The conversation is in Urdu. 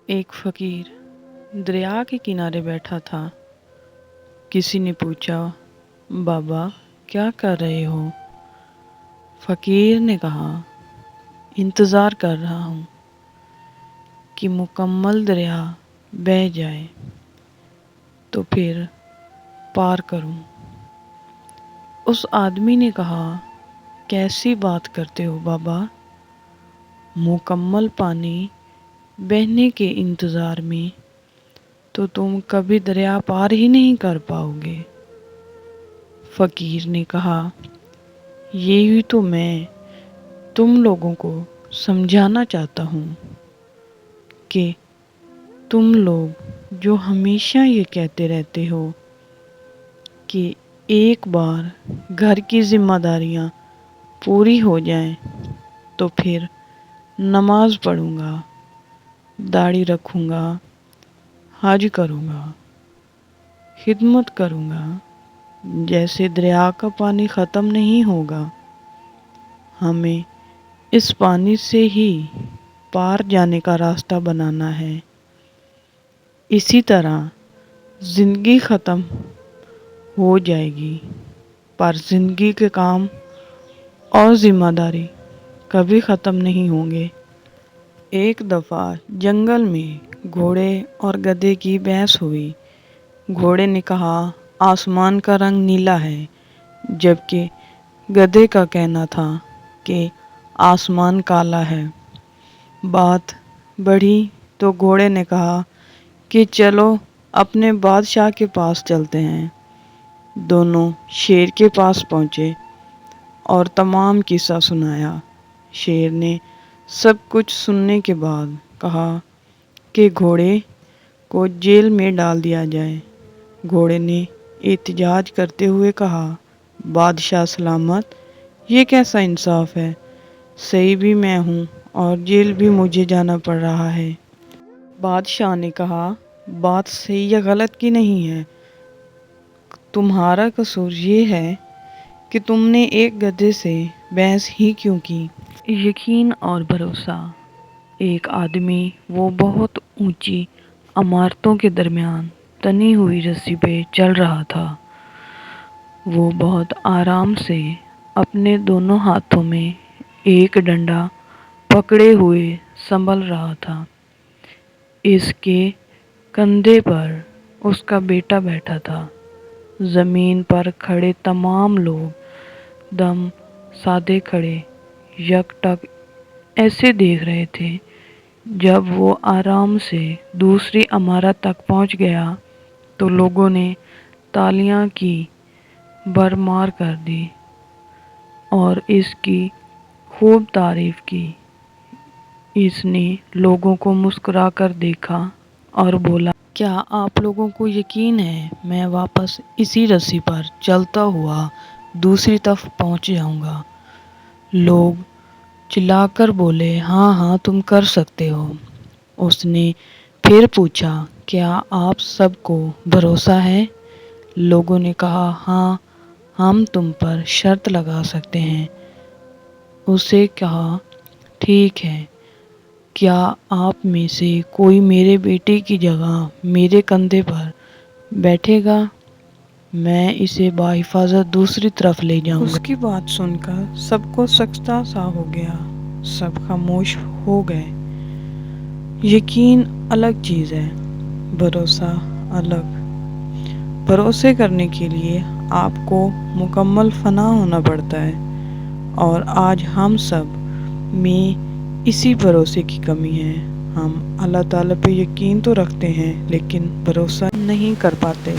ایک فقیر دریا کے کنارے بیٹھا تھا۔ کسی نے پوچھا، بابا کیا کر رہے ہو؟ فقیر نے کہا، انتظار کر رہا ہوں کہ مکمل دریا بہہ جائے تو پھر پار کروں۔ اس آدمی نے کہا، کیسی بات کرتے ہو بابا؟ مکمل پانی بہنے کے انتظار میں تو تم کبھی دریا پار ہی نہیں کر پاؤ گے۔ فقیر نے کہا، یہی تو میں تم لوگوں کو سمجھانا چاہتا ہوں کہ تم لوگ جو ہمیشہ یہ کہتے رہتے ہو کہ ایک بار گھر کی ذمہ داریاں پوری ہو جائیں تو پھر نماز پڑھوں گا، داڑھی رکھوں گا، حج کروں گا، خدمت کروں گا، جیسے دریا کا پانی ختم نہیں ہوگا، ہمیں اس پانی سے ہی پار جانے کا راستہ بنانا ہے۔ اسی طرح زندگی ختم ہو جائے گی پر زندگی کے کام اور ذمہ داری کبھی ختم نہیں ہوں گے۔ ایک دفعہ جنگل میں گھوڑے اور گدھے کی بحث ہوئی۔ گھوڑے نے کہا، آسمان کا رنگ نیلا ہے، جبکہ گدھے کا کہنا تھا کہ آسمان کالا ہے۔ بات بڑھی تو گھوڑے نے کہا کہ چلو اپنے بادشاہ کے پاس چلتے ہیں۔ دونوں شیر کے پاس پہنچے اور تمام قصہ سنایا۔ شیر نے سب کچھ سننے کے بعد کہا کہ گھوڑے کو جیل میں ڈال دیا جائے۔ گھوڑے نے احتجاج کرتے ہوئے کہا، بادشاہ سلامت، یہ کیسا انصاف ہے؟ صحیح بھی میں ہوں اور جیل بھی مجھے جانا پڑ رہا ہے۔ بادشاہ نے کہا، بات صحیح یا غلط کی نہیں ہے، تمہارا قصور یہ ہے کہ تم نے ایک گدھے سے بحث ہی کیوں کی؟ یقین اور بھروسہ۔ ایک آدمی وہ بہت اونچی عمارتوں کے درمیان تنی ہوئی رسی پہ چل رہا تھا۔ وہ بہت آرام سے اپنے دونوں ہاتھوں میں ایک ڈنڈا پکڑے ہوئے سنبھل رہا تھا۔ اس کے کندھے پر اس کا بیٹا بیٹھا تھا۔ زمین پر کھڑے تمام لوگ دم سادے کھڑے یکٹک ایسے دیکھ رہے تھے۔ جب وہ آرام سے دوسری عمارت تک پہنچ گیا تو لوگوں نے تالیاں کی بھرمار کر دی اور اس کی خوب تعریف کی۔ اس نے لوگوں کو مسکرا کر دیکھا اور بولا، کیا آپ لوگوں کو یقین ہے میں واپس اسی رسی پر چلتا ہوا دوسری طرف پہنچ جاؤں گا؟ لوگ چلا کر بولے، ہاں ہاں تم کر سکتے ہو۔ اس نے پھر پوچھا، کیا آپ سب کو بھروسہ ہے؟ لوگوں نے کہا، ہاں ہم تم پر شرط لگا سکتے ہیں۔ اسے کہا، ٹھیک ہے، کیا آپ میں سے کوئی میرے بیٹے کی جگہ میرے کندھے پر بیٹھے گا؟ میں اسے بحفاظت دوسری طرف لے جاؤں گا۔ اس کی بات سن کر سب کو سکتہ سا ہو گیا۔ سب خاموش ہو گئے۔ یقین الگ چیز ہے، بھروسہ الگ۔ بھروسے کرنے کے لیے آپ کو مکمل فنا ہونا پڑتا ہے، اور آج ہم سب میں اسی بھروسے کی کمی ہے۔ ہم اللہ تعالیٰ پہ یقین تو رکھتے ہیں لیکن بھروسہ نہیں کر پاتے۔